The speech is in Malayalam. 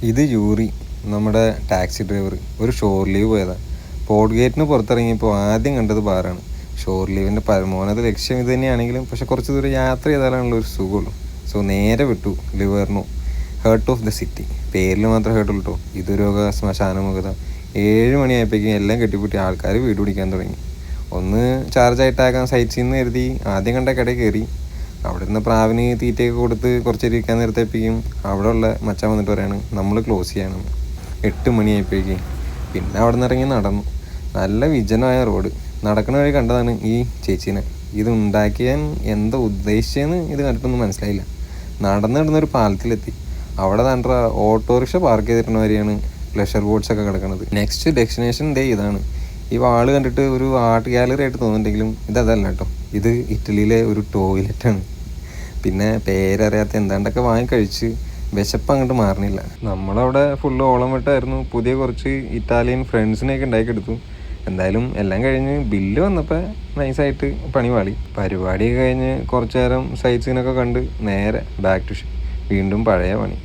ഇത് യൂറി, നമ്മുടെ ടാക്സി ഡ്രൈവർ. ഒരു ഷോർ ലീവ് പോയതാണ്. പോർട്ട് ഗേറ്റിന് പുറത്തിറങ്ങിയപ്പോൾ ആദ്യം കണ്ടത് ബാറാണ്. ഷോർ ലീവിൻ്റെ പരമോന്നത ലക്ഷ്യം ഇത് തന്നെയാണെങ്കിലും പക്ഷെ കുറച്ച് ദൂരം യാത്ര ചെയ്താലാണല്ലോ ഒരു സുഖമുള്ളൂ. സോ നേരെ വിട്ടു ലിവർണോ, ഹേർട്ട് ഓഫ് ദ സിറ്റി. പേരിൽ മാത്രം ഹേർട്ടുള്ളൂ കേട്ടോ. ഇതുരോഗ ശ്മശാനമുഖത. 7 മണിയായപ്പോഴേക്കും എല്ലാം കെട്ടിപ്പൂട്ടി ആൾക്കാർ വീട് പിടിക്കാൻ തുടങ്ങി. ഒന്ന് ചാർജായിട്ടാക്കാൻ സൈറ്റ് സീന്ന് കരുതി ആദ്യം കണ്ട കടയിൽ കയറി. അവിടെ നിന്ന് പ്രാവിന് തീറ്റയൊക്കെ കൊടുത്ത് കുറച്ച് ഇരിക്കാൻ നേരത്തേപ്പിക്കും അവിടെ ഉള്ള മച്ചാൻ വന്നിട്ട് പറയാണ് നമ്മൾ ക്ലോസ് ചെയ്യണമെന്ന്. 8 മണിയായപ്പോഴേക്കും പിന്നെ അവിടെ നിന്ന് ഇറങ്ങി നടന്നു. നല്ല വിജനമായ റോഡ്. നടക്കുന്ന വഴി കണ്ടതാണ് ഈ ചേച്ചീനെ. ഇത് ഉണ്ടാക്കിയാൻ എന്താ ഉദ്ദേശിച്ചതെന്ന് ഇത് കണ്ടിട്ടൊന്നും മനസ്സിലായില്ല. നടന്നൊരു പാലത്തിലെത്തി. അവിടെ തണ്ട ഓട്ടോറിക്ഷ പാർക്ക് ചെയ്തിട്ടുള്ള വരെയാണ് പ്ലഷർ ബോട്ട്സൊക്കെ കിടക്കുന്നത്. നെക്സ്റ്റ് ഡെസ്റ്റിനേഷൻ ഇതാണ്. ഈ വാള് കണ്ടിട്ട് ഒരു ആർട്ട് ഗാലറി ആയിട്ട് തോന്നുന്നുണ്ടെങ്കിലും ഇതല്ല കേട്ടോ. ഇത് ഇറ്റലിയിലെ ഒരു ടോയ്ലറ്റാണ്. പിന്നെ പേരറിയാത്ത എന്താണ്ടൊക്കെ വാങ്ങിക്കഴിച്ച് വിശപ്പ് അങ്ങോട്ട് മാറണില്ല. നമ്മളവിടെ ഫുള്ള് ഓളം വിട്ടായിരുന്നു. പുതിയ കുറച്ച് ഇറ്റാലിയൻ ഫ്രണ്ട്സിനെയൊക്കെ ഉണ്ടാക്കിയെടുത്തു. എന്തായാലും എല്ലാം കഴിഞ്ഞ് ബില്ല് വന്നപ്പോൾ നൈസായിട്ട് പണി പാളി. പരിപാടിയൊക്കെ കഴിഞ്ഞ് കുറച്ച് നേരം സൈറ്റ് സീനൊക്കെ കണ്ട് നേരെ ബാക്ക് ടു വീണ്ടും പഴയ പണി.